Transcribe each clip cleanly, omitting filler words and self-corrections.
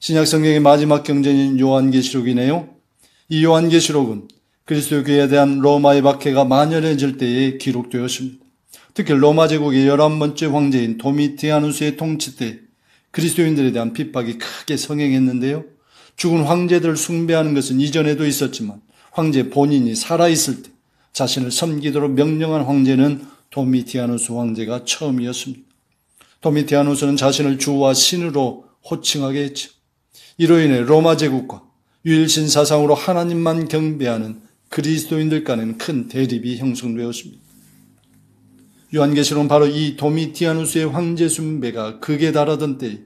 신약 성경의 마지막 경전인 요한계시록이네요. 이 요한계시록은 그리스도 교회에 대한 로마의 박해가 만연해질 때에 기록되었습니다. 특히 로마 제국의 11번째 황제인 도미티아누스의 통치 때 그리스도인들에 대한 핍박이 크게 성행했는데요. 죽은 황제들을 숭배하는 것은 이전에도 있었지만 황제 본인이 살아있을 때 자신을 섬기도록 명령한 황제는 도미티아누스 황제가 처음이었습니다. 도미티아누스는 자신을 주와 신으로 호칭하게 했죠. 이로 인해 로마 제국과 유일신 사상으로 하나님만 경배하는 그리스도인들 간에는 큰 대립이 형성되었습니다. 요한계시록은 바로 이 도미티아누스의 황제 숭배가 극에 달하던 때에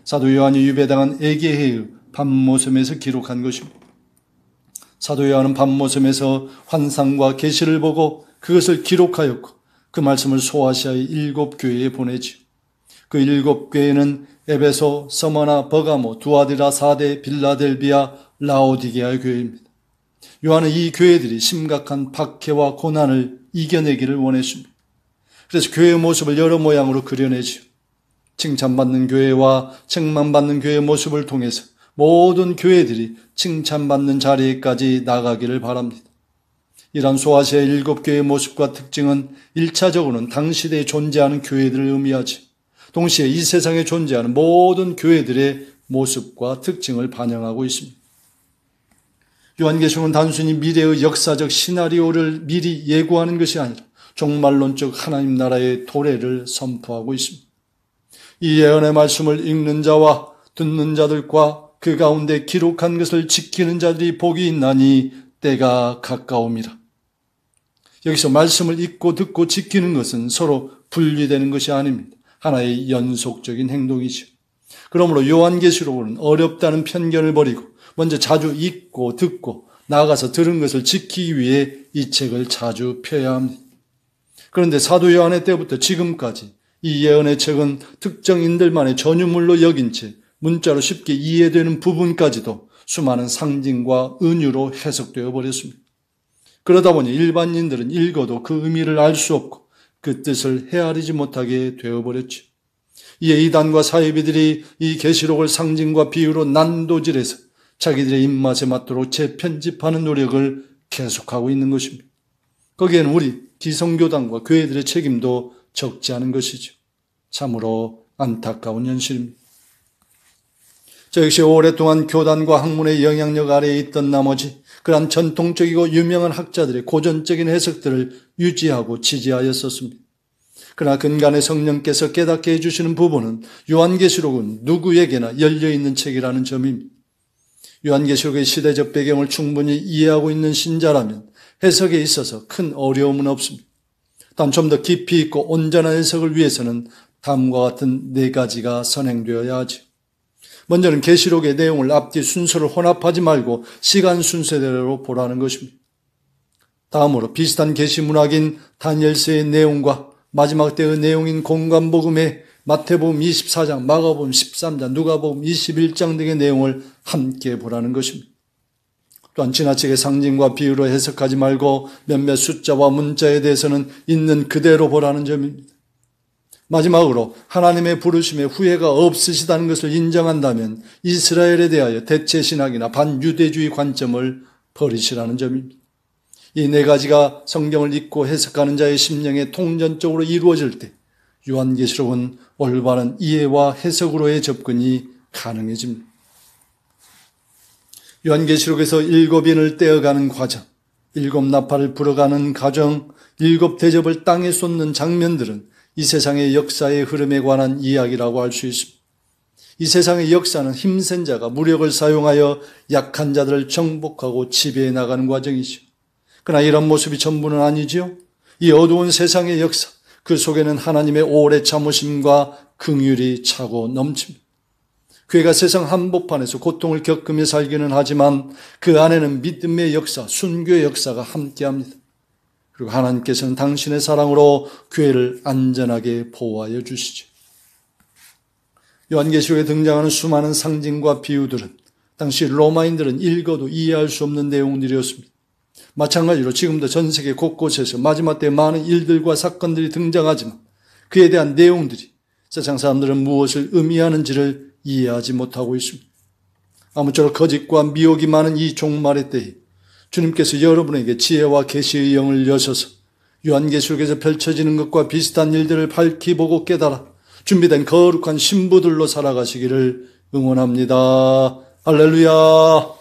사도 요한이 유배당한 에게해의 밤모섬에서 기록한 것입니다. 사도 요한은 밤모섬에서 환상과 계시를 보고 그것을 기록하였고 그 말씀을 소아시아의 7교회에 보내지요. 그 7교회는 에베소, 서머나, 버가모, 두아디라, 사데, 빌라델비아, 라오디게아의 교회입니다. 요한은 이 교회들이 심각한 박해와 고난을 이겨내기를 원했습니다. 그래서 교회의 모습을 여러 모양으로 그려내지요. 칭찬받는 교회와 책망받는 교회의 모습을 통해서 모든 교회들이 칭찬받는 자리에까지 나가기를 바랍니다. 이러한 소아시아 7교회의 모습과 특징은 1차적으로는 당시대에 존재하는 교회들을 의미하지, 동시에 이 세상에 존재하는 모든 교회들의 모습과 특징을 반영하고 있습니다. 요한계시록은 단순히 미래의 역사적 시나리오를 미리 예고하는 것이 아니라 종말론적 하나님 나라의 도래를 선포하고 있습니다. 이 예언의 말씀을 읽는 자와 듣는 자들과 그 가운데 기록한 것을 지키는 자들이 복이 있나니 때가 가까움이라. 여기서 말씀을 읽고 듣고 지키는 것은 서로 분리되는 것이 아닙니다. 하나의 연속적인 행동이죠. 그러므로 요한계시록은 어렵다는 편견을 버리고 먼저 자주 읽고 듣고 나아가서 들은 것을 지키기 위해 이 책을 자주 펴야 합니다. 그런데 사도 요한의 때부터 지금까지 이 예언의 책은 특정인들만의 전유물로 여긴 채 문자로 쉽게 이해되는 부분까지도 수많은 상징과 은유로 해석되어 버렸습니다. 그러다 보니 일반인들은 읽어도 그 의미를 알 수 없고 그 뜻을 헤아리지 못하게 되어버렸죠. 이에 이단과 사이비들이 이 계시록을 상징과 비유로 난도질해서 자기들의 입맛에 맞도록 재편집하는 노력을 계속하고 있는 것입니다. 거기에는 우리 기성교단과 교회들의 책임도 적지 않은 것이죠. 참으로 안타까운 현실입니다. 저 역시 오랫동안 교단과 학문의 영향력 아래에 있던 나머지 그러한 전통적이고 유명한 학자들의 고전적인 해석들을 유지하고 지지하였었습니다. 그러나 근간의 성령께서 깨닫게 해주시는 부분은 요한계시록은 누구에게나 열려있는 책이라는 점입니다. 요한계시록의 시대적 배경을 충분히 이해하고 있는 신자라면 해석에 있어서 큰 어려움은 없습니다. 단 좀 더 깊이 있고 온전한 해석을 위해서는 다음과 같은 4가지가 선행되어야 하죠. 먼저는 계시록의 내용을 앞뒤 순서를 혼합하지 말고 시간 순서대로 보라는 것입니다. 다음으로 비슷한 계시 문학인 다니엘서의 내용과 마지막 때의 내용인 공관복음의 마태복음 24장, 마가복음 13장, 누가복음 21장 등의 내용을 함께 보라는 것입니다. 또한 지나치게 상징과 비유로 해석하지 말고 몇몇 숫자와 문자에 대해서는 있는 그대로 보라는 점입니다. 마지막으로 하나님의 부르심에 후회가 없으시다는 것을 인정한다면 이스라엘에 대하여 대체신학이나 반유대주의 관점을 버리시라는 점입니다. 이 4가지가 성경을 읽고 해석하는 자의 심령에 통전적으로 이루어질 때 요한계시록은 올바른 이해와 해석으로의 접근이 가능해집니다. 요한계시록에서 7인을 떼어가는 과정, 7나팔을 불어가는 과정, 7대접을 땅에 쏟는 장면들은 이 세상의 역사의 흐름에 관한 이야기라고 할 수 있습니다. 이 세상의 역사는 힘센 자가 무력을 사용하여 약한 자들을 정복하고 지배해 나가는 과정이죠. 그러나 이런 모습이 전부는 아니지요. 이 어두운 세상의 역사, 그 속에는 하나님의 오래 참으심과 긍휼이 차고 넘칩니다. 교회가 세상 한복판에서 고통을 겪으며 살기는 하지만 그 안에는 믿음의 역사, 순교의 역사가 함께합니다. 그리고 하나님께서는 당신의 사랑으로 교회를 안전하게 보호하여 주시죠. 요한계시록에 등장하는 수많은 상징과 비유들은 당시 로마인들은 읽어도 이해할 수 없는 내용들이었습니다. 마찬가지로 지금도 전 세계 곳곳에서 마지막 때 많은 일들과 사건들이 등장하지만 그에 대한 내용들이 세상 사람들은 무엇을 의미하는지를 이해하지 못하고 있습니다. 아무쪼록 거짓과 미혹이 많은 이 종말의 때에 주님께서 여러분에게 지혜와 계시의 영을 여셔서 요한계시록에서 펼쳐지는 것과 비슷한 일들을 밝히 보고 깨달아 준비된 거룩한 신부들로 살아가시기를 응원합니다. 할렐루야.